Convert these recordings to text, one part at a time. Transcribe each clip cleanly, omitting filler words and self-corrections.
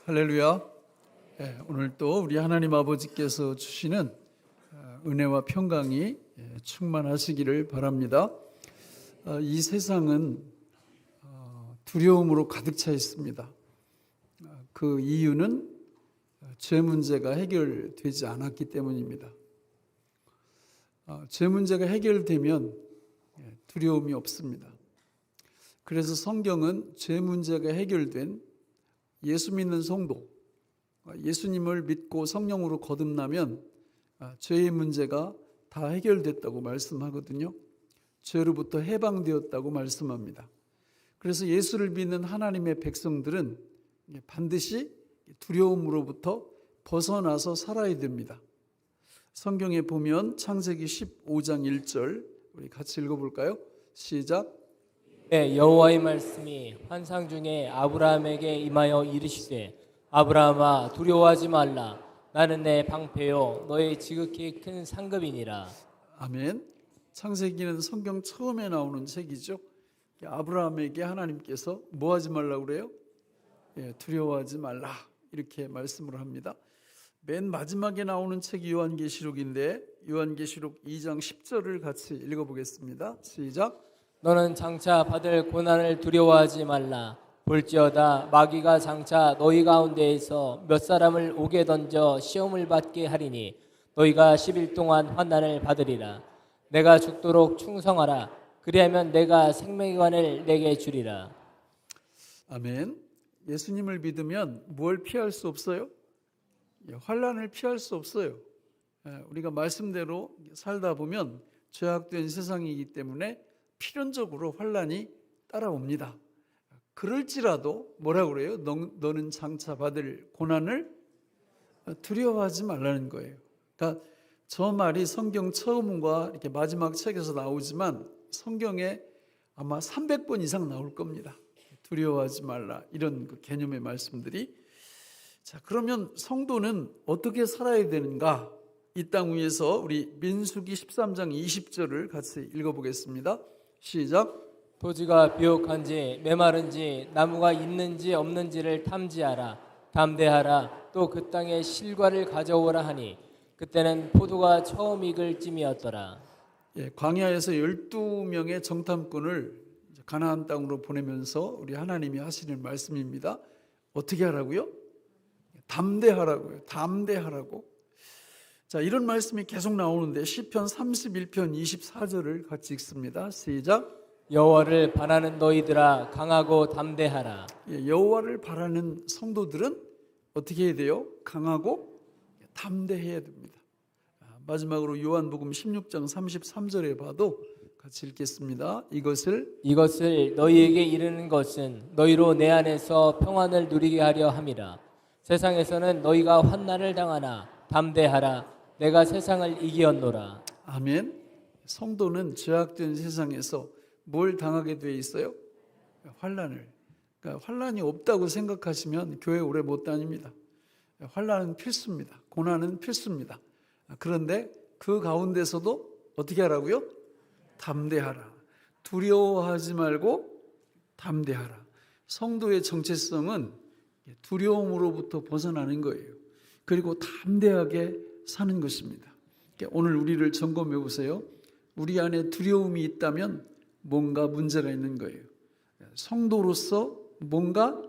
할렐루야. 오늘 또 우리 하나님 아버지께서 주시는 은혜와 평강이 충만하시기를 바랍니다. 이 세상은 두려움으로 가득 차 있습니다. 그 이유는 죄 문제가 해결되지 않았기 때문입니다. 죄 문제가 해결되면 두려움이 없습니다. 그래서 성경은 죄 문제가 해결된 예수 믿는 성도, 예수님을 믿고 성령으로 거듭나면 죄의 문제가 다 해결됐다고 말씀하거든요. 죄로부터 해방되었다고 말씀합니다. 그래서 예수를 믿는 하나님의 백성들은 반드시 두려움으로부터 벗어나서 살아야 됩니다. 성경에 보면 창세기 15장 1절 우리 같이 읽어볼까요? 시작. 여호와의 말씀이 환상 중에 아브라함에게 임하여 이르시되 아브라함아 두려워하지 말라. 나는 내 방패요 너의 지극히 큰 상급이니라. 아멘. 창세기는 성경 처음에 나오는 책이죠. 아브라함에게 하나님께서 뭐 하지 말라고 그래요? 두려워하지 말라 이렇게 말씀을 합니다. 맨 마지막에 나오는 책이 요한계시록인데 요한계시록 2장 10절을 같이 읽어보겠습니다. 시작. 너는 장차 받을 고난을 두려워하지 말라. 볼지어다 마귀가 장차 너희 가운데에서 몇 사람을 옥에 던져 시험을 받게 하리니 너희가 10일 동안 환난을 받으리라. 내가 죽도록 충성하라. 그리하면 내가 생명의 관을 내게 주리라. 아멘. 예수님을 믿으면 뭘 피할 수 없어요? 환난을 피할 수 없어요. 우리가 말씀대로 살다 보면 죄악된 세상이기 때문에 필연적으로 환난이 따라옵니다. 그럴지라도 뭐라고 그래요? 너는 장차 받을 고난을 두려워하지 말라는 거예요. 그러니까 저 말이 성경 처음과 이렇게 마지막 책에서 나오지만 성경에 아마 300번 이상 나올 겁니다. 두려워하지 말라 이런 그 개념의 말씀들이. 자, 그러면 성도는 어떻게 살아야 되는가? 이 땅 위에서 우리 민수기 13장 20절을 같이 읽어보겠습니다. 시작. 토지가 비옥한지 메마른지 나무가 있는지 없는지를 탐지하라. 담대하라. 또 그 땅에 실과를 가져오라 하니 그때는 포도가 처음 익을 쯤이었더라. 광야에서 12명의 정탐꾼을 가나안 땅으로 보내면서 우리 하나님이 하시는 말씀입니다. 어떻게 하라고요? 담대하라고요. 담대하라고. 자, 이런 말씀이 계속 나오는데 시편 31편 24절을 같이 읽습니다. 시작. 여호와를 바라는 너희들아 강하고 담대하라. 여호와를 바라는 성도들은 어떻게 해야 돼요? 강하고 담대해야 됩니다. 마지막으로 요한복음 16장 33절에 봐도 같이 읽겠습니다. 이것을 너희에게 이르는 것은 너희로 내 안에서 평안을 누리게 하려 함이라. 세상에서는 너희가 환난을 당하나 담대하라. 내가 세상을 이기었노라. 아멘. 성도는 죄악된 세상에서 뭘 당하게 돼 있어요? 환난을. 그러니까 환난이 없다고 생각하시면 교회 오래 못 다닙니다. 환난은 필수입니다. 고난은 필수입니다. 그런데 그 가운데서도 어떻게 하라고요? 담대하라. 두려워하지 말고 담대하라. 성도의 정체성은 두려움으로부터 벗어나는 거예요. 그리고 담대하게 사는 것입니다. 오늘 우리를 점검해 보세요. 우리 안에 두려움이 있다면 뭔가 문제가 있는 거예요. 성도로서 뭔가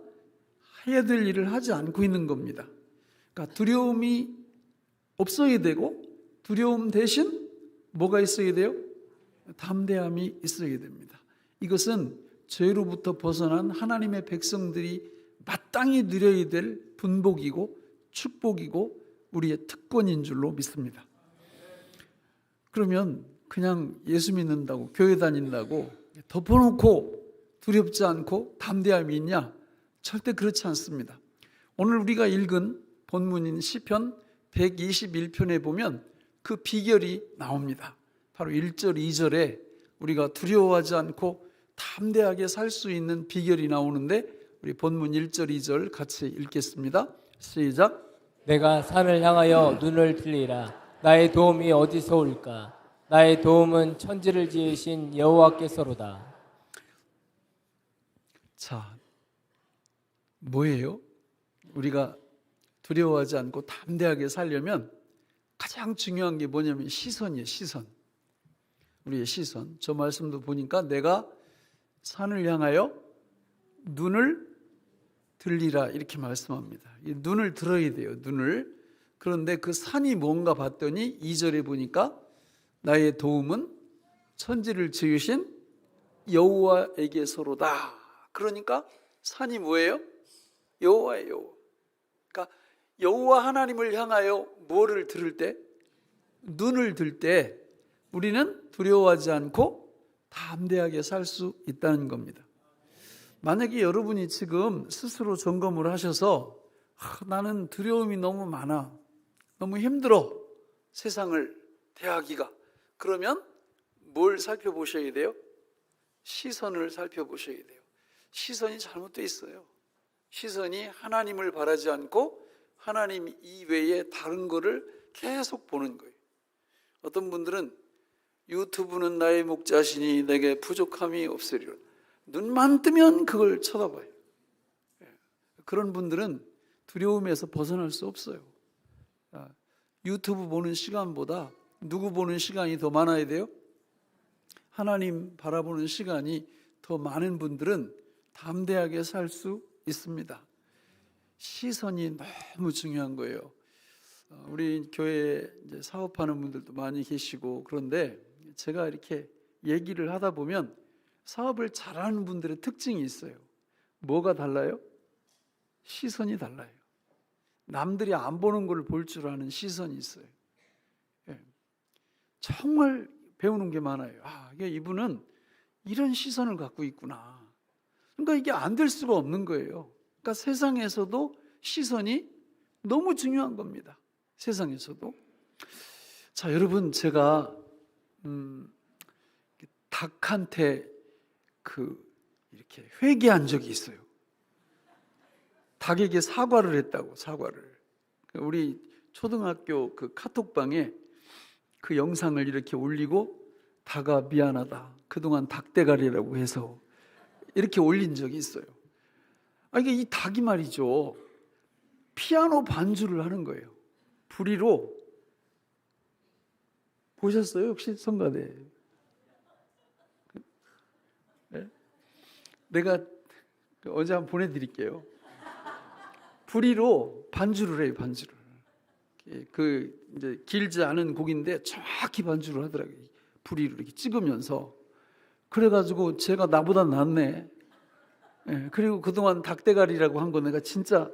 해야 될 일을 하지 않고 있는 겁니다. 그러니까 두려움이 없어야 되고 두려움 대신 뭐가 있어야 돼요? 담대함이 있어야 됩니다. 이것은 죄로부터 벗어난 하나님의 백성들이 마땅히 누려야 될 분복이고 축복이고 우리의 특권인 줄로 믿습니다. 그러면 그냥 예수 믿는다고 교회 다닌다고 덮어놓고 두렵지 않고 담대함이 있냐? 절대 그렇지 않습니다. 오늘 우리가 읽은 본문인 시편 121편에 보면 그 비결이 나옵니다. 바로 1절 2절에 우리가 두려워하지 않고 담대하게 살 수 있는 비결이 나오는데 우리 본문 1절 2절 같이 읽겠습니다. 시작. 내가 산을 향하여 눈을 들리라. 나의 도움이 어디서 올까? 나의 도움은 천지를 지으신 우리가 두려워하지 않고 담대하게 살려면 가장 중요한 게 뭐냐면 시선이에요. 시선. 우리의 시선. 저 말씀도 보니까 내가 산을 향하여 눈을 들리라 이렇게 말씀합니다. 이 눈을 들어야 돼요. 눈을. 그런데 그 산이 뭔가 봤더니 2절에 보니까 나의 도움은 천지를 지으신 여호와에게서로다. 그러니까 산이 뭐예요? 여호와예요. 그러니까 여호와 하나님을 향하여 뭐를 들을 때? 눈을 들 때 우리는 두려워하지 않고 담대하게 살 수 있다는 겁니다. 만약에 여러분이 지금 스스로 점검을 하셔서 나는 두려움이 너무 많아, 너무 힘들어, 세상을 대하기가, 그러면 뭘 살펴보셔야 돼요? 시선을 살펴보셔야 돼요. 시선이 잘못되어 있어요. 시선이 하나님을 바라지 않고 하나님 이외에 다른 거를 계속 보는 거예요. 어떤 분들은 유튜브는 나의 목자시니 내게 부족함이 없으리라. 눈만 뜨면 그걸 쳐다봐요. 그런 분들은 두려움에서 벗어날 수 없어요. 유튜브 보는 시간보다 누구 보는 시간이 더 많아야 돼요? 하나님 바라보는 시간이 더 많은 분들은 담대하게 살 수 있습니다. 시선이 너무 중요한 거예요. 우리 교회에 이제 사업하는 분들도 많이 계시고, 그런데 제가 이렇게 얘기를 하다 보면 사업을 잘하는 분들의 특징이 있어요. 뭐가 달라요? 시선이 달라요. 남들이 안 보는 걸 볼 줄 아는 시선이 있어요. 정말 배우는 게 많아요. 이분은 이런 시선을 갖고 있구나. 그러니까 이게 안 될 수가 없는 거예요. 그러니까 세상에서도 시선이 너무 중요한 겁니다. 세상에서도. 자, 여러분, 제가 닭한테 이렇게 회개한 적이 있어요. 닭에게 사과를 했다고, 사과를. 우리 초등학교 그 카톡방에 그 영상을 이렇게 올리고 닭아 미안하다. 그동안 닭대가리라고 해서 이렇게 올린 적이 있어요. 이게 이 닭이 말이죠. 피아노 반주를 하는 거예요. 부리로. 보셨어요? 혹시 성가대? 네? 내가 어제 한번 보내드릴게요. 부리로 반주를 해요, 반주를. 이제 길지 않은 곡인데 정확히 반주를 하더라고요. 부리로 이렇게 찍으면서. 그래가지고 제가 나보다 낫네. 그리고 그동안 닭대가리라고 한 거 내가 진짜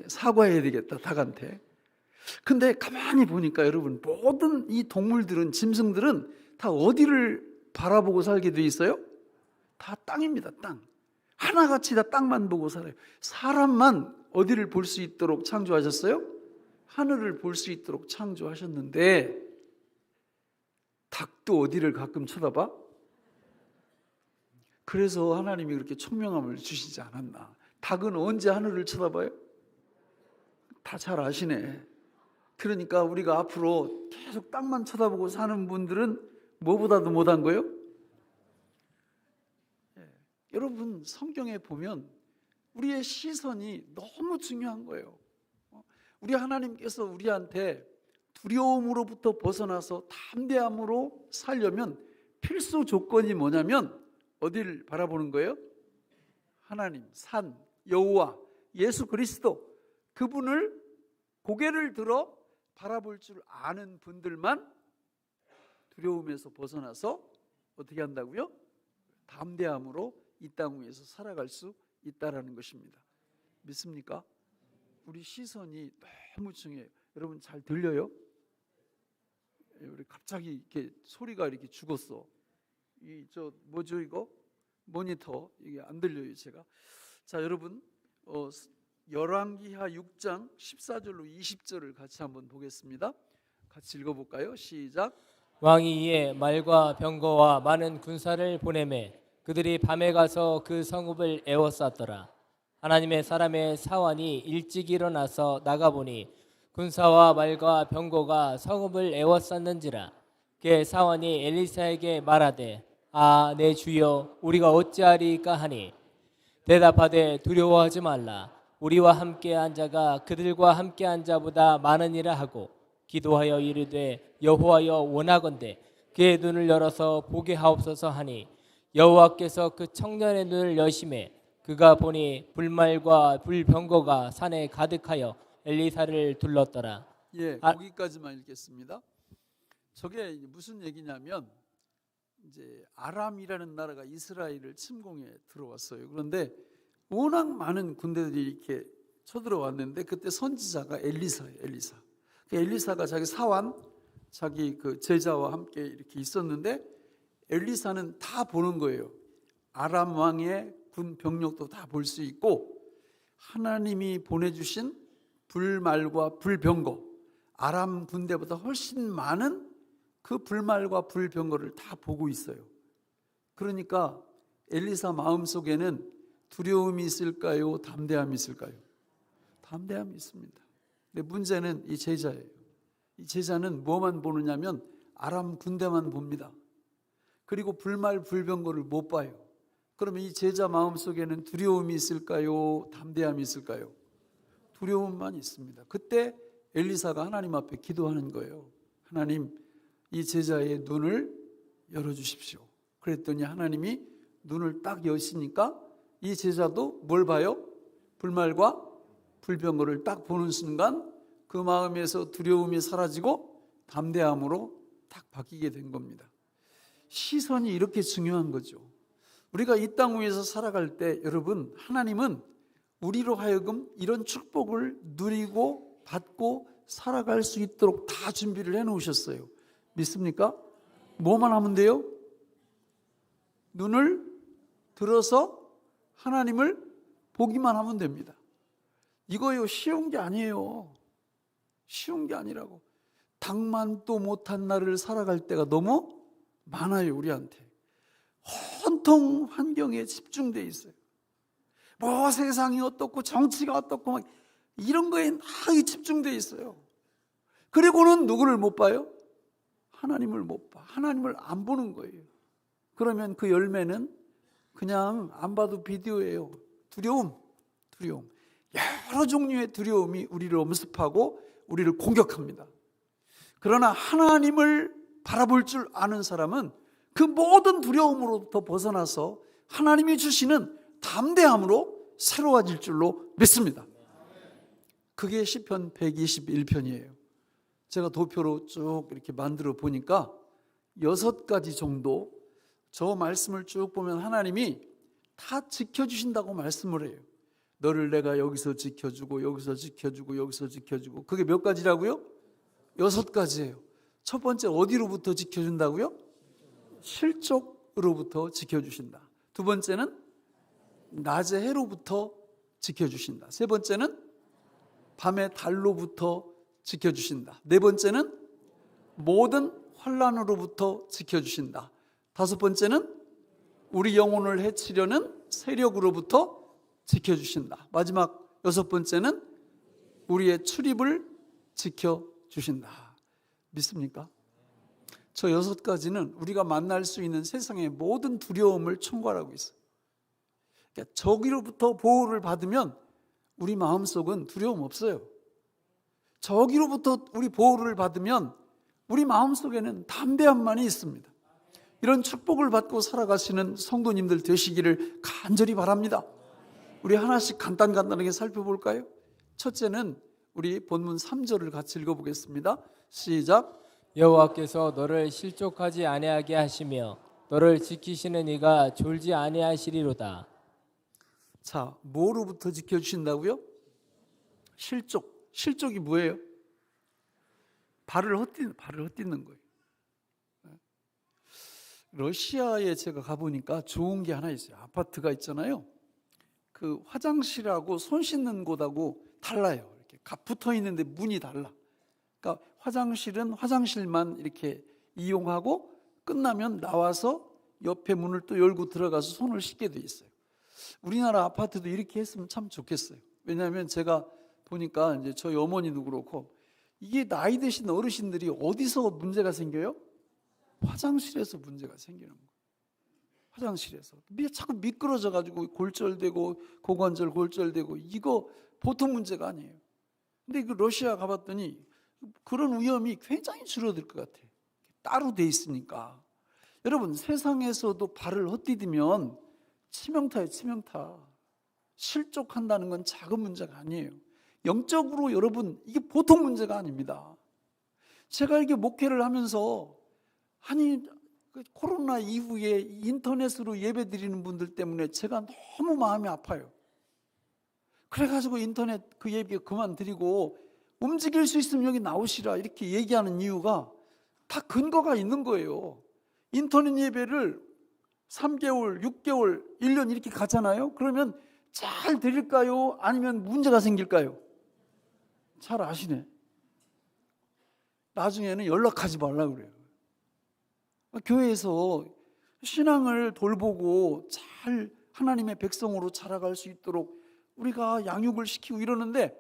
사과해야 되겠다, 닭한테. 근데 가만히 보니까 여러분, 모든 이 동물들은, 짐승들은 다 어디를 바라보고 살게 돼 있어요? 다 땅입니다, 땅. 하나같이 다 땅만 보고 살아요. 사람만 어디를 볼 수 있도록 창조하셨어요? 하늘을 볼 수 있도록 창조하셨는데, 닭도 어디를 가끔 쳐다봐? 그래서 하나님이 그렇게 총명함을 주시지 않았나. 닭은 언제 하늘을 쳐다봐요? 다 잘 아시네. 그러니까 우리가 앞으로 계속 땅만 쳐다보고 사는 분들은 뭐보다도 못한 거예요? 여러분, 성경에 보면 우리의 시선이 너무 중요한 거예요. 우리 하나님께서 우리한테 두려움으로부터 벗어나서 담대함으로 살려면 필수 조건이 뭐냐면 어디를 바라보는 거예요? 하나님, 산, 여호와, 예수 그리스도, 그분을 고개를 들어 바라볼 줄 아는 분들만 두려움에서 벗어나서 어떻게 한다고요? 담대함으로 이 땅 위에서 살아갈 수 있다라는 것입니다. 믿습니까? 우리 시선이 너무 중요해요. 여러분 잘 들려요? 우리 갑자기 이렇게 소리가 이렇게 죽었어. 뭐죠 이거? 모니터 이게 안 들려요 제가. 자, 여러분 열왕기하 6장 14절로 20절을 같이 한번 보겠습니다. 같이 읽어볼까요? 시작. 왕이 이에 말과 병거와 많은 군사를 보내매 그들이 밤에 가서 그 성읍을 에워쌌더라. 하나님의 사람의 사환이 일찍 일어나서 나가보니 군사와 말과 병거가 성읍을 에워쌌는지라. 그 사환이 엘리사에게 말하되 내 주여 우리가 어찌하리까 하니 대답하되 두려워하지 말라. 우리와 함께한 자가 그들과 함께한 자보다 많으니라 하고 기도하여 이르되 여호와여 원하건대 그의 눈을 열어서 보게 하옵소서 하니 여호와께서 그 청년의 눈을 여심해 그가 보니 불말과 불병거가 산에 가득하여 엘리사를 둘렀더라. 예, 아- 거기까지만 읽겠습니다. 저게 무슨 얘기냐면 이제 아람이라는 나라가 이스라엘을 침공해 들어왔어요. 그런데 워낙 많은 군대들이 이렇게 쳐들어왔는데 그때 선지자가 엘리사예요. 엘리사. 그 엘리사가 자기 사환, 자기 그 제자와 함께 이렇게 있었는데 엘리사는 다 보는 거예요. 아람 왕의 군 병력도 다 볼 수 있고 하나님이 보내주신 불말과 불병거, 아람 군대보다 훨씬 많은 그 불말과 불병거를 다 보고 있어요. 그러니까 엘리사 마음속에는 두려움이 있을까요? 담대함이 있을까요? 담대함이 있습니다. 근데 문제는 이 제자예요. 이 제자는 뭐만 보느냐면 아람 군대만 봅니다. 그리고 불말 불병거를 못 봐요. 그러면 이 제자 마음속에는 두려움이 있을까요? 담대함이 있을까요? 두려움만 있습니다. 그때 엘리사가 하나님 앞에 기도하는 거예요. 하나님, 이 제자의 눈을 열어주십시오. 그랬더니 하나님이 눈을 딱 여시니까 이 제자도 뭘 봐요? 불말과 불병거를 딱 보는 순간 그 마음에서 두려움이 사라지고 담대함으로 딱 바뀌게 된 겁니다. 시선이 이렇게 중요한 거죠. 우리가 이 땅 위에서 살아갈 때 여러분, 하나님은 우리로 하여금 이런 축복을 누리고 받고 살아갈 수 있도록 다 준비를 해놓으셨어요. 믿습니까? 뭐만 하면 돼요? 눈을 들어서 하나님을 보기만 하면 됩니다. 이거요, 쉬운 게 아니에요. 쉬운 게 아니라고. 당만도 못한 날을 살아갈 때가 너무 많아요, 우리한테. 온통 환경에 집중돼 있어요. 뭐 세상이 어떻고 정치가 어떻고 막 이런 거에 막 집중돼 있어요. 그리고는 누구를 못 봐요? 하나님을 못 봐. 하나님을 안 보는 거예요. 그러면 그 열매는 그냥 안 봐도 비디오예요. 두려움. 여러 종류의 두려움이 우리를 엄습하고 우리를 공격합니다. 그러나 하나님을 바라볼 줄 아는 사람은 그 모든 두려움으로부터 벗어나서 하나님이 주시는 담대함으로 새로워질 줄로 믿습니다. 그게 시편 121편이에요. 제가 도표로 쭉 이렇게 만들어 보니까 6가지 정도 저 말씀을 쭉 보면 하나님이 다 지켜주신다고 말씀을 해요. 너를 내가 여기서 지켜주고 여기서 지켜주고 여기서 지켜주고. 그게 몇 가지라고요? 6가지예요. 첫 번째 어디로부터 지켜준다고요? 실족으로부터 지켜주신다. 두 번째는 낮의 해로부터 지켜주신다. 세 번째는 밤의 달로부터 지켜주신다. 네 번째는 모든 환난으로부터 지켜주신다. 다섯 번째는 우리 영혼을 해치려는 세력으로부터 지켜주신다. 마지막 6번째는 우리의 출입을 지켜주신다. 믿습니까? 저 6가지는 우리가 만날 수 있는 세상의 모든 두려움을 총괄하고 있어요. 그러니까 저기로부터 보호를 받으면 우리 마음속은 두려움 없어요. 저기로부터 우리 보호를 받으면 우리 마음속에는 담대함만이 있습니다. 이런 축복을 받고 살아가시는 성도님들 되시기를 간절히 바랍니다. 우리 하나씩 간단하게 살펴볼까요? 첫째는 우리 본문 3절을 같이 읽어보겠습니다. 시작. 여호와께서 너를 실족하지 아니하게 하시며 너를 지키시는 이가 졸지 아니하시리로다. 자, 뭐로부터 지켜주신다고요? 실족이 뭐예요? 발을 헛디는 거예요. 러시아에 제가 가보니까 좋은 게 하나 있어요. 아파트가 있잖아요. 그 화장실하고 손 씻는 곳하고 달라요. 이렇게 붙어 있는데 문이 달라. 그러니까 화장실은 화장실만 이렇게 이용하고 끝나면 나와서 옆에 문을 또 열고 들어가서 손을 씻게 돼 있어요. 우리나라 아파트도 이렇게 했으면 참 좋겠어요. 왜냐하면 제가 보니까 이제 저희 어머니도 그렇고 이게 나이 드신 어르신들이 어디서 문제가 생겨요? 화장실에서 문제가 생기는 거예요. 화장실에서 자꾸 미끄러져 가지고 골절되고 고관절 골절되고 이거 보통 문제가 아니에요. 근데 그 러시아 가봤더니 그런 위험이 굉장히 줄어들 것 같아요. 따로 돼 있으니까. 여러분, 세상에서도 발을 헛디디면 치명타예요, 치명타. 실족한다는 건 작은 문제가 아니에요. 영적으로 여러분, 이게 보통 문제가 아닙니다. 제가 이게 목회를 하면서 코로나 이후에 인터넷으로 예배 드리는 분들 때문에 제가 너무 마음이 아파요. 그래가지고 인터넷 그 예배 그만 드리고 움직일 수 있으면 여기 나오시라 이렇게 얘기하는 이유가 다 근거가 있는 거예요. 인터넷 예배를 3개월, 6개월, 1년 이렇게 가잖아요. 그러면 잘 드릴까요? 아니면 문제가 생길까요? 잘 아시네. 나중에는 연락하지 말라고 그래요. 교회에서 신앙을 돌보고 잘 하나님의 백성으로 자라갈 수 있도록 우리가 양육을 시키고 이러는데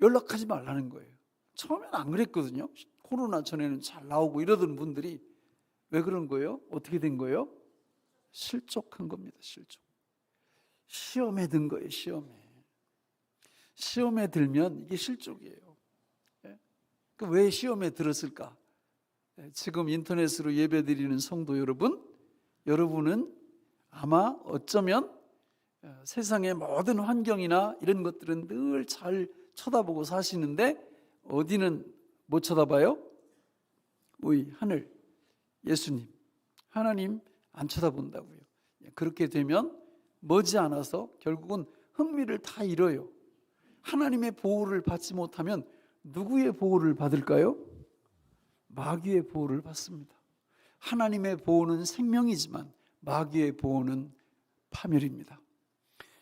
연락하지 말라는 거예요. 처음에는 안 그랬거든요. 코로나 전에는 잘 나오고 이러던 분들이 왜 그런 거예요? 어떻게 된 거예요? 실족한 겁니다. 실족. 시험에 든 거예요. 시험에 들면 이게 실족이에요. 왜 시험에 들었을까? 지금 인터넷으로 예배드리는 성도 여러분은 아마 어쩌면 세상의 모든 환경이나 이런 것들은 늘 잘 쳐다보고 사시는데 어디는 못 쳐다봐요? 하늘, 예수님, 하나님 안 쳐다본다고요. 그렇게 되면 머지않아서 결국은 흥미를 다 잃어요. 하나님의 보호를 받지 못하면 누구의 보호를 받을까요? 마귀의 보호를 받습니다. 하나님의 보호는 생명이지만 마귀의 보호는 파멸입니다.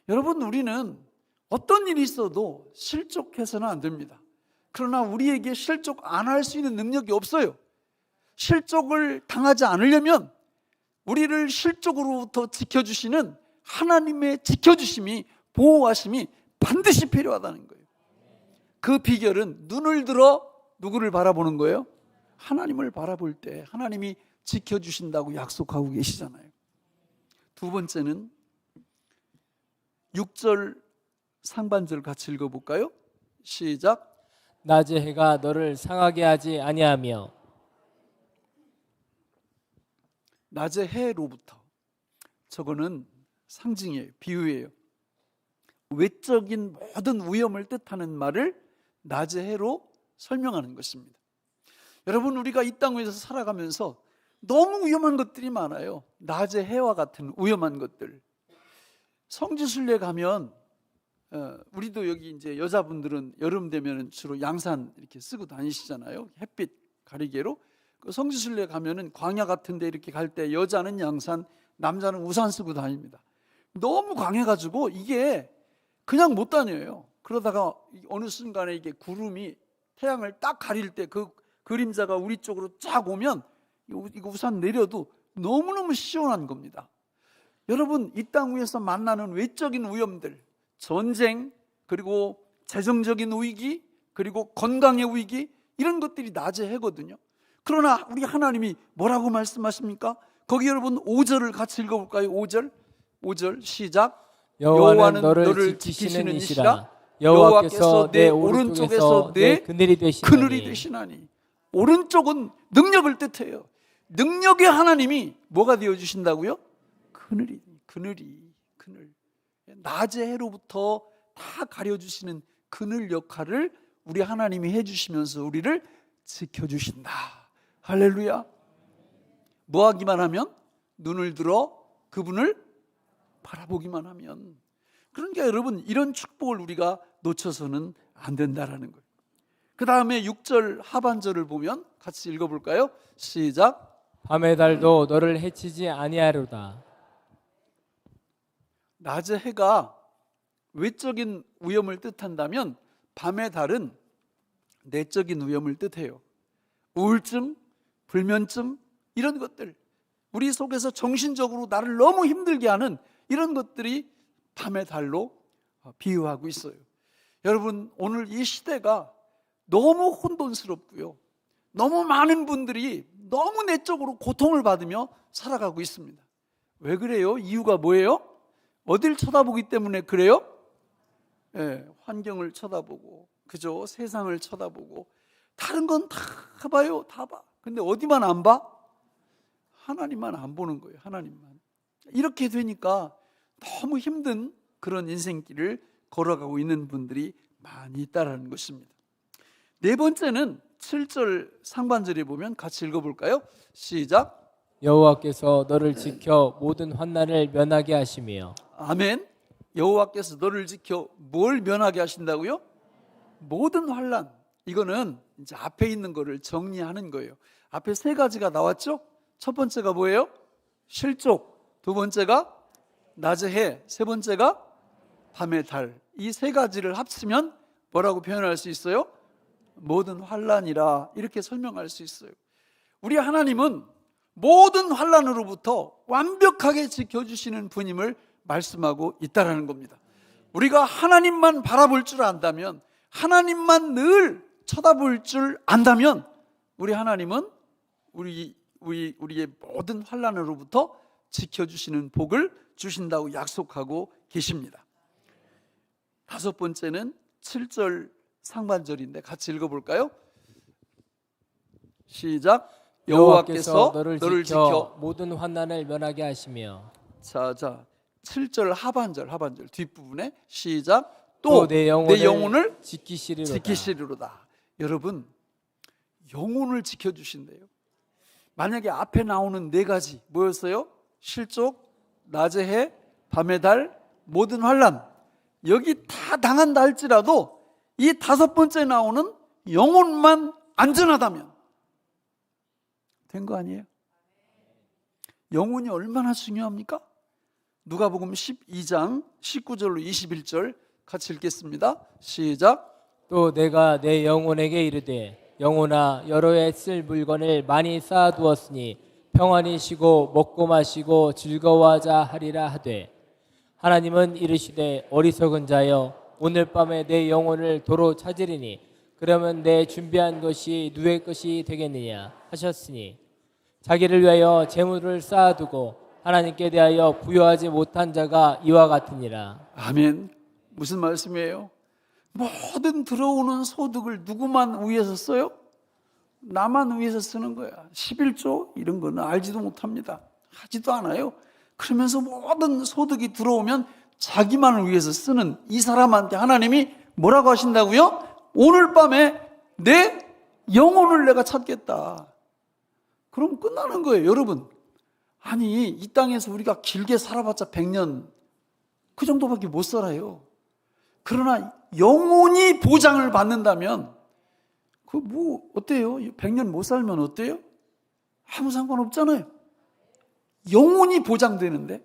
여러분, 우리는 어떤 일이 있어도 실족해서는 안 됩니다. 그러나 우리에게 실족 안 할 수 있는 능력이 없어요. 실족을 당하지 않으려면 우리를 실족으로부터 지켜주시는 하나님의 지켜주심이, 보호하심이 반드시 필요하다는 거예요. 그 비결은 눈을 들어 누구를 바라보는 거예요? 하나님을 바라볼 때 하나님이 지켜주신다고 약속하고 계시잖아요. 두 번째는 6절 상반절 같이 읽어볼까요? 시작. 낮의 해가 너를 상하게 하지 아니하며. 낮의 해로부터. 저거는 상징이에요. 비유예요. 외적인 모든 위험을 뜻하는 말을 낮의 해로 설명하는 것입니다. 여러분, 우리가 이 땅 위에서 살아가면서 너무 위험한 것들이 많아요. 낮의 해와 같은 위험한 것들. 성지순례 가면 우리도 여기 이제 여자분들은 여름 되면 주로 양산 이렇게 쓰고 다니시잖아요. 햇빛 가리개로. 그 성지순례 가면은 광야 같은데 이렇게 갈 때 여자는 양산, 남자는 우산 쓰고 다닙니다. 너무 강해가지고 이게 그냥 못 다녀요. 그러다가 어느 순간에 이게 구름이 태양을 딱 가릴 때 그 그림자가 우리 쪽으로 쫙 오면 이거 우산 내려도 너무너무 시원한 겁니다. 여러분, 이 땅 위에서 만나는 외적인 위험들, 전쟁, 그리고 재정적인 위기, 그리고 건강의 위기, 이런 것들이 낮의 해거든요. 그러나 우리 하나님이 뭐라고 말씀하십니까? 거기 여러분 5절을 같이 읽어볼까요? 5절 시작. 여호와는 너를 지키시는 이시라. 여호와께서 내 오른쪽에서 내 그늘이 되시나니. 오른쪽은 능력을 뜻해요. 능력의 하나님이 뭐가 되어주신다고요? 그늘. 낮의 해로부터 다 가려주시는 그늘 역할을 우리 하나님이 해주시면서 우리를 지켜주신다. 할렐루야. 뭐 하기만 하면? 눈을 들어 그분을 바라보기만 하면. 그러니까 여러분, 이런 축복을 우리가 놓쳐서는 안 된다라는 거예요. 그 다음에 6절 하반절을 보면 같이 읽어볼까요? 시작. 밤의 달도 너를 해치지 아니하리로다. 낮의 해가 외적인 위험을 뜻한다면 밤의 달은 내적인 위험을 뜻해요. 우울증, 불면증, 이런 것들, 우리 속에서 정신적으로 나를 너무 힘들게 하는 이런 것들이 밤의 달로 비유하고 있어요. 여러분, 오늘 이 시대가 너무 혼돈스럽고요, 너무 많은 분들이 너무 내적으로 고통을 받으며 살아가고 있습니다. 왜 그래요? 이유가 뭐예요? 어딜 쳐다보기 때문에 그래요? 환경을 쳐다보고 그저 세상을 쳐다보고 다른 건 다 봐요. 다 봐. 근데 어디만 안 봐? 하나님만 안 보는 거예요. 하나님만. 이렇게 되니까 너무 힘든 그런 인생길을 걸어가고 있는 분들이 많이 있다라는 것입니다. 네 번째는 7절 상반절에 보면 같이 읽어볼까요? 시작. 여호와께서 너를 지켜 모든 환난을 면하게 하시며. 아멘. 여호와께서 너를 지켜 뭘 면하게 하신다고요? 모든 환난. 이거는 이제 앞에 있는 거를 정리하는 거예요. 앞에 세 가지가 나왔죠? 첫 번째가 뭐예요? 실족. 두 번째가 낮의 해. 세 번째가 밤의 달. 이 세 가지를 합치면 뭐라고 표현할 수 있어요? 모든 환난이라 이렇게 설명할 수 있어요. 우리 하나님은 모든 환난으로부터 완벽하게 지켜주시는 분임을 말씀하고 있다라는 겁니다. 우리가 하나님만 바라볼 줄 안다면, 하나님만 늘 쳐다볼 줄 안다면 우리 하나님은 우리의 모든 환난으로부터 지켜주시는 복을 주신다고 약속하고 계십니다. 다섯 번째는 7절 상반절인데 같이 읽어볼까요? 시작. 여호와께서 너를 지켜 모든 환난을 면하게 하시며. 자 7절 하반절 뒷부분에 시작. 또 내 영혼을 지키시리로다. 여러분, 영혼을 지켜주신대요. 만약에 앞에 나오는 네 가지 뭐였어요? 실족, 낮의 해, 밤의 달, 모든 환난, 여기 다 당한다 할지라도 이 다섯 번째 나오는 영혼만 안전하다면 된 거 아니에요? 영혼이 얼마나 중요합니까? 누가복음 12장 19절로 21절 같이 읽겠습니다. 시작. 또 내가 내 영혼에게 이르되 영혼아 여러 해 쓸 물건을 많이 쌓아두었으니 평안히 쉬고 먹고 마시고 즐거워하자 하리라 하되 하나님은 이르시되 어리석은 자여 오늘 밤에 내 영혼을 도로 찾으리니 그러면 내 준비한 것이 누구의 것이 되겠느냐 하셨으니 자기를 위하여 재물을 쌓아두고 하나님께 대하여 부여하지 못한 자가 이와 같으니라. 아멘. 무슨 말씀이에요? 모든 들어오는 소득을 누구만 위해서 써요? 나만 위해서 쓰는 거야. 11조 이런 거는 알지도 못합니다. 하지도 않아요. 그러면서 모든 소득이 들어오면 자기만을 위해서 쓰는 이 사람한테 하나님이 뭐라고 하신다고요? 오늘 밤에 내 영혼을 내가 찾겠다. 그럼 끝나는 거예요. 여러분, 아니 이 땅에서 우리가 길게 살아봤자 100년 그 정도밖에 못 살아요. 그러나 영혼이 보장을 받는다면 그 뭐 어때요? 100년 못 살면 어때요? 아무 상관없잖아요. 영혼이 보장되는데,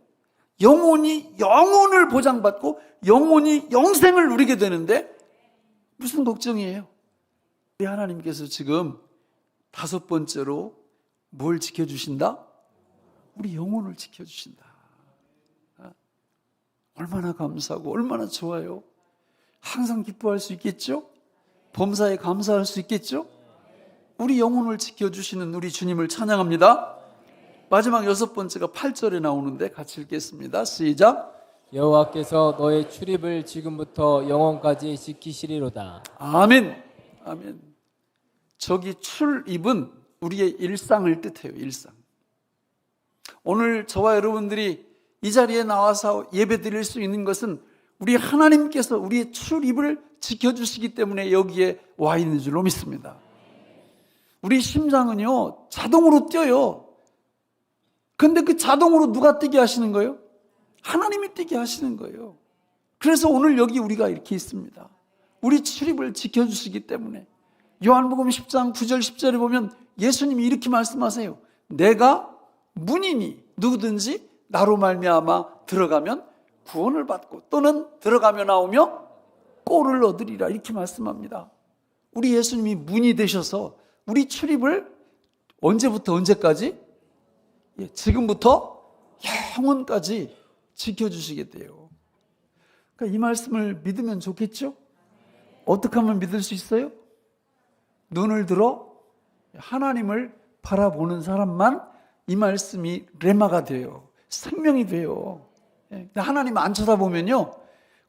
영혼이 영혼을 보장받고 영혼이 영생을 누리게 되는데 무슨 걱정이에요? 우리 하나님께서 지금 다섯 번째로 뭘 지켜주신다? 우리 영혼을 지켜주신다. 얼마나 감사하고 얼마나 좋아요. 항상 기뻐할 수 있겠죠? 범사에 감사할 수 있겠죠? 우리 영혼을 지켜주시는 우리 주님을 찬양합니다. 마지막 여섯 번째가 8절에 나오는데 같이 읽겠습니다. 시작. 여호와께서 너의 출입을 지금부터 영원까지 지키시리로다. 아멘. 아멘. 저기 출입은 우리의 일상을 뜻해요. 일상. 오늘 저와 여러분들이 이 자리에 나와서 예배 드릴 수 있는 것은 우리 하나님께서 우리의 출입을 지켜주시기 때문에 여기에 와 있는 줄로 믿습니다. 우리 심장은요 자동으로 뛰어요. 근데 그 자동으로 누가 뛰게 하시는 거예요? 하나님이 뛰게 하시는 거예요. 그래서 오늘 여기 우리가 이렇게 있습니다. 우리 출입을 지켜주시기 때문에. 요한복음 10장 9절 10절에 보면 예수님이 이렇게 말씀하세요. 내가 문이니 누구든지 나로 말미암아 들어가면 구원을 받고 또는 들어가며 나오며 꼴을 얻으리라 이렇게 말씀합니다. 우리 예수님이 문이 되셔서 우리 출입을 언제부터 언제까지? 지금부터 영원까지 지켜주시게 돼요. 그러니까 이 말씀을 믿으면 좋겠죠? 어떻게 하면 믿을 수 있어요? 눈을 들어 하나님을 바라보는 사람만 이 말씀이 레마가 돼요. 생명이 돼요. 하나님 안 쳐다보면요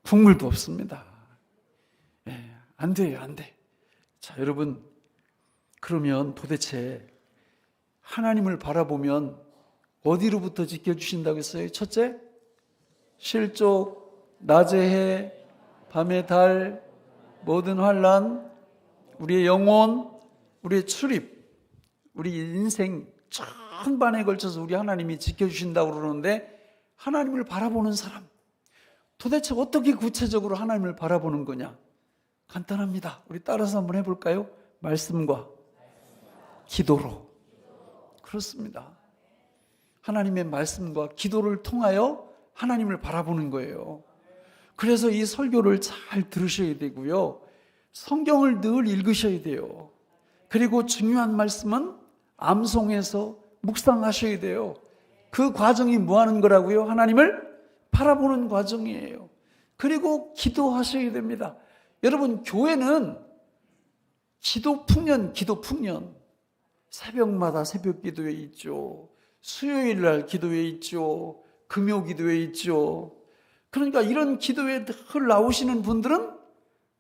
국물도 없습니다. 안 돼요, 안 돼. 자, 여러분, 그러면 도대체 하나님을 바라보면 어디로부터 지켜주신다고 했어요? 첫째, 실족, 낮의 해, 밤의 달, 모든 환난, 우리의 영혼, 우리의 출입, 우리 인생 천반에 걸쳐서 우리 하나님이 지켜주신다고 그러는데, 하나님을 바라보는 사람, 도대체 어떻게 구체적으로 하나님을 바라보는 거냐? 간단합니다. 우리 따라서 한번 해볼까요? 말씀과 기도로. 그렇습니다. 하나님의 말씀과 기도를 통하여 하나님을 바라보는 거예요. 그래서 이 설교를 잘 들으셔야 되고요. 성경을 늘 읽으셔야 돼요. 그리고 중요한 말씀은 암송해서 묵상하셔야 돼요. 그 과정이 뭐 하는 거라고요? 하나님을 바라보는 과정이에요. 그리고 기도하셔야 됩니다. 여러분, 교회는 기도 풍년, 새벽마다 새벽 기도회 있죠. 수요일 날 기도회 있죠. 금요 기도회 있죠. 그러니까 이런 기도회에 늘 나오시는 분들은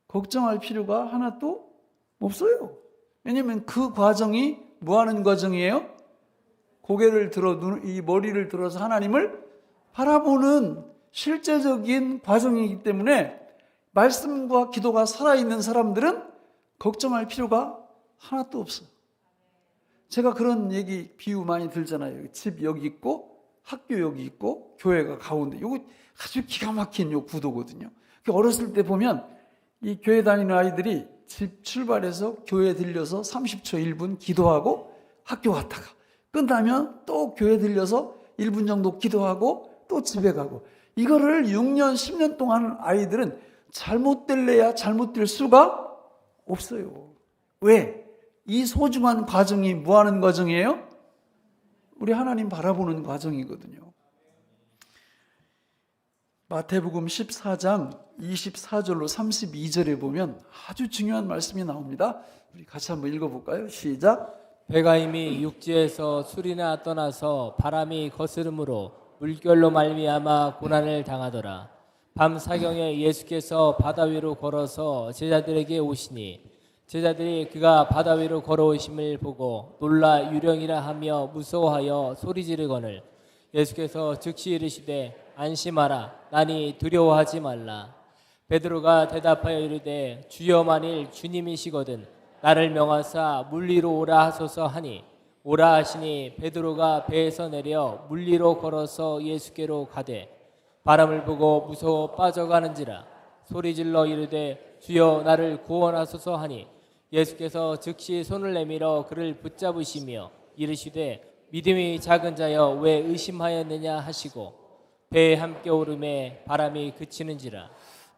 걱정할 필요가 하나도 없어요. 왜냐하면 그 과정이 뭐 하는 과정이에요? 고개를 들어, 이 머리를 들어서 하나님을 바라보는 실제적인 과정이기 때문에 말씀과 기도가 살아있는 사람들은 걱정할 필요가 하나도 없어요. 제가 그런 비유 많이 들잖아요. 집 여기 있고, 학교 여기 있고, 교회가 가운데. 이거 아주 기가 막힌 구도거든요. 어렸을 때 보면 이 교회 다니는 아이들이 집 출발해서 교회 들려서 30초, 1분 기도하고 학교 갔다가 끝나면 또 교회 들려서 1분 정도 기도하고 또 집에 가고, 이거를 6년, 10년 동안 하는 아이들은 잘못될래야 잘못될 수가 없어요. 왜? 이 소중한 과정이 뭐 하는 과정이에요? 우리 하나님 바라보는 과정이거든요. 마태복음 14장 24절로 32절에 보면 아주 중요한 말씀이 나옵니다. 우리 같이 한번 읽어볼까요? 시작. 배가 이미 육지에서 술이나 떠나서 바람이 거스름으로 물결로 말미암아 고난을 당하더라. 밤 사경에 예수께서 바다 위로 걸어서 제자들에게 오시니 제자들이 그가 바다 위로 걸어오심을 보고 놀라 유령이라 하며 무서워하여 소리 지르거늘 예수께서 즉시 이르시되 안심하라 나니 두려워하지 말라. 베드로가 대답하여 이르되 주여 만일 주님이시거든 나를 명하사 물 위로 오라 하소서 하니 오라 하시니 베드로가 배에서 내려 물 위로 걸어서 예수께로 가되 바람을 보고 무서워 빠져가는지라 소리질러 이르되 주여 나를 구원하소서 하니 예수께서 즉시 손을 내밀어 그를 붙잡으시며 이르시되 믿음이 작은 자여 왜 의심하였느냐 하시고 배에 함께 오르매 바람이 그치는지라.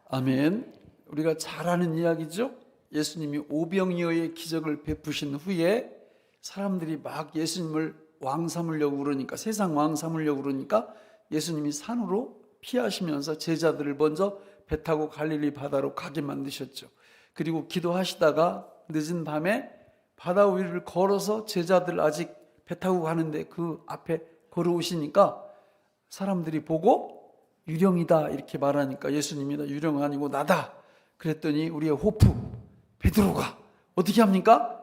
아멘. 우리가 잘 아는 이야기죠. 예수님이 오병이어의 기적을 베푸신 후에 사람들이 막 예수님을 왕 삼으려고 그러니까, 세상 왕 삼으려고 그러니까 예수님이 산으로 피하시면서 제자들을 먼저 배 타고 갈릴리 바다로 가게 만드셨죠. 그리고 기도하시다가 늦은 밤에 바다 위를 걸어서 제자들 아직 배 타고 가는데 그 앞에 걸어오시니까 사람들이 보고 유령이다 이렇게 말하니까 예수님이 유령 아니고 나다 그랬더니 우리의 호프 베드로가 어떻게 합니까?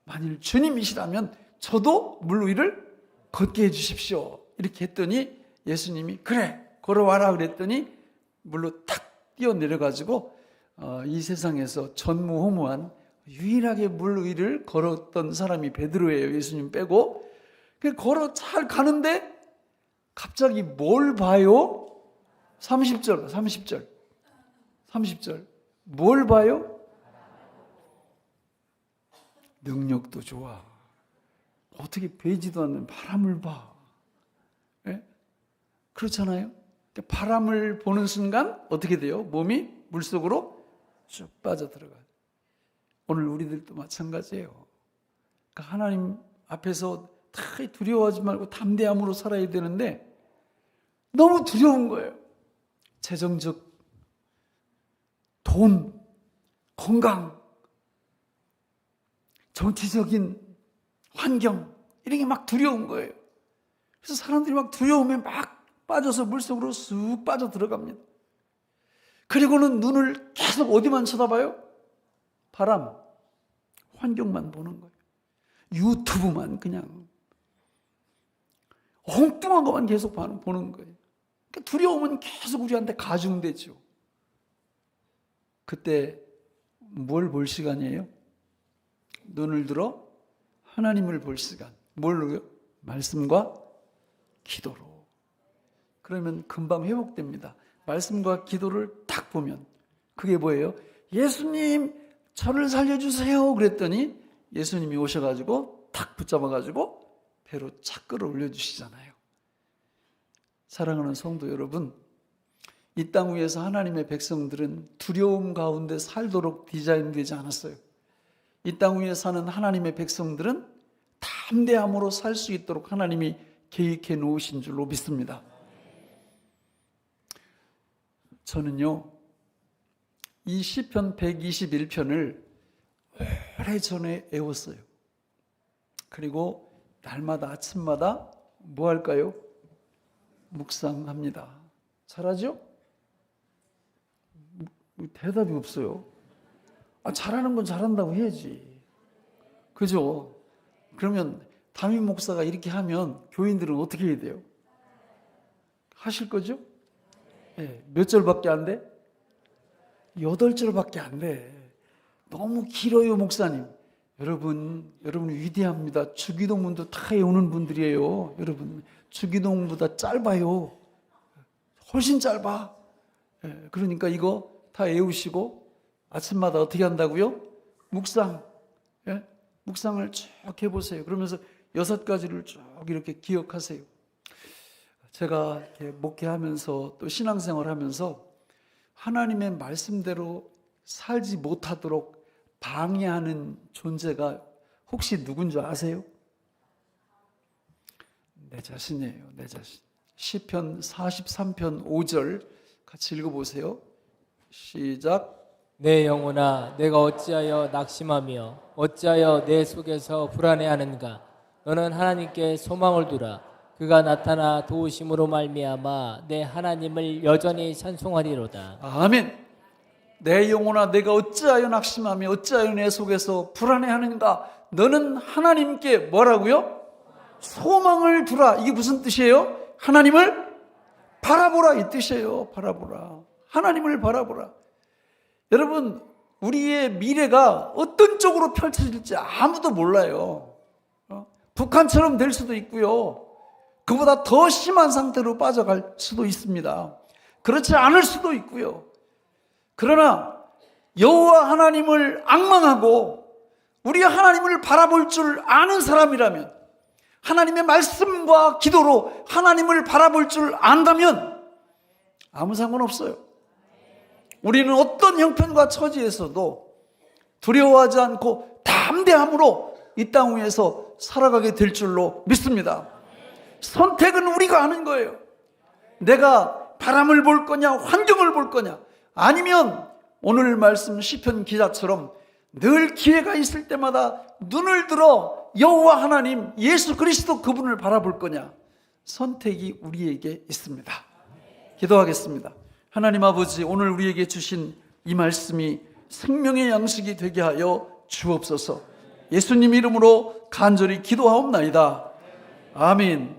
만일 주님이시라면 저도 물 위를 걷게 해주십시오 이렇게 했더니 예수님이 그래 걸어와라 그랬더니 물로 탁 뛰어내려가지고 이 세상에서 전무후무한 유일하게 물 위를 걸었던 사람이 베드로예요. 예수님 빼고. 걸어 잘 가는데 갑자기 뭘 봐요? 30절 뭘 봐요? 능력도 좋아. 어떻게 배지도 않는 바람을 봐. 네? 그렇잖아요. 바람을 보는 순간 어떻게 돼요? 몸이 물속으로 쭉 빠져들어가요. 오늘 우리들도 마찬가지예요. 그러니까 하나님 앞에서 다 두려워하지 말고 담대함으로 살아야 되는데 너무 두려운 거예요. 재정적, 돈, 건강, 정치적인 환경 이런 게 막 두려운 거예요. 그래서 사람들이 막 두려움에 막 빠져서 물속으로 쑥 빠져 들어갑니다. 그리고는 눈을 계속 어디만 쳐다봐요? 바람, 환경만 보는 거예요. 유튜브만 그냥 엉뚱한 것만 계속 보는 거예요. 그러니까 두려움은 계속 우리한테 가중되죠. 그때 뭘 볼 시간이에요? 눈을 들어 하나님을 볼 시간. 뭘로요? 말씀과 기도로. 그러면 금방 회복됩니다. 말씀과 기도를 딱 보면 그게 뭐예요? 예수님 저를 살려주세요 그랬더니 예수님이 오셔가지고 탁 붙잡아가지고 배로 착 끌어올려 주시잖아요. 사랑하는 성도 여러분, 이 땅 위에서 하나님의 백성들은 두려움 가운데 살도록 디자인되지 않았어요. 이 땅 위에 사는 하나님의 백성들은 담대함으로 살 수 있도록 하나님이 계획해 놓으신 줄로 믿습니다. 저는요, 이 시편 121편을 오래전에 외웠어요. 그리고 날마다 아침마다 뭐 할까요? 묵상합니다. 잘하죠? 대답이 없어요. 잘하는 건 잘한다고 해야지. 그죠? 그러면 담임 목사가 이렇게 하면 교인들은 어떻게 해야 돼요? 하실 거죠? 네. 몇 절밖에 안 돼? 8절밖에 안 돼. 너무 길어요, 목사님. 여러분 위대합니다. 주기도문도 다 외우는 분들이에요. 여러분, 주기도문보다 짧아요. 훨씬 짧아. 그러니까 이거 다 외우시고 아침마다 어떻게 한다고요? 묵상. 묵상을 쭉 해보세요. 그러면서 6가지를 쭉 이렇게 기억하세요. 제가 이렇게 목회하면서 또 신앙생활하면서 하나님의 말씀대로 살지 못하도록 방해하는 존재가 혹시 누군 줄 아세요? 내 자신이에요. 내 자신. 시편 43편 5절 같이 읽어보세요. 시작. 내 영혼아 내가 어찌하여 낙심하며 어찌하여 내 속에서 불안해하는가. 너는 하나님께 소망을 두라. 그가 나타나 도우심으로 말미암아 내 하나님을 여전히 찬송하리로다. 아멘. 내 영혼아 내가 어찌하여 낙심하며 어찌하여 내 속에서 불안해하는가. 너는 하나님께 뭐라고요? 소망을 두라. 이게 무슨 뜻이에요? 하나님을 바라보라 이 뜻이에요. 바라보라. 하나님을 바라보라. 여러분, 우리의 미래가 어떤 쪽으로 펼쳐질지 아무도 몰라요. 북한처럼 될 수도 있고요. 그보다 더 심한 상태로 빠져갈 수도 있습니다. 그렇지 않을 수도 있고요. 그러나 여호와 하나님을 앙망하고 우리 하나님을 바라볼 줄 아는 사람이라면, 하나님의 말씀과 기도로 하나님을 바라볼 줄 안다면 아무 상관없어요. 우리는 어떤 형편과 처지에서도 두려워하지 않고 담대함으로 이 땅 위에서 살아가게 될 줄로 믿습니다. 선택은 우리가 하는 거예요. 내가 바람을 볼 거냐, 환경을 볼 거냐, 아니면 오늘 말씀 시편 기자처럼 늘 기회가 있을 때마다 눈을 들어 여호와 하나님, 예수 그리스도 그분을 바라볼 거냐. 선택이 우리에게 있습니다. 기도하겠습니다. 하나님 아버지, 오늘 우리에게 주신 이 말씀이 생명의 양식이 되게 하여 주옵소서. 예수님 이름으로 간절히 기도하옵나이다. 아멘.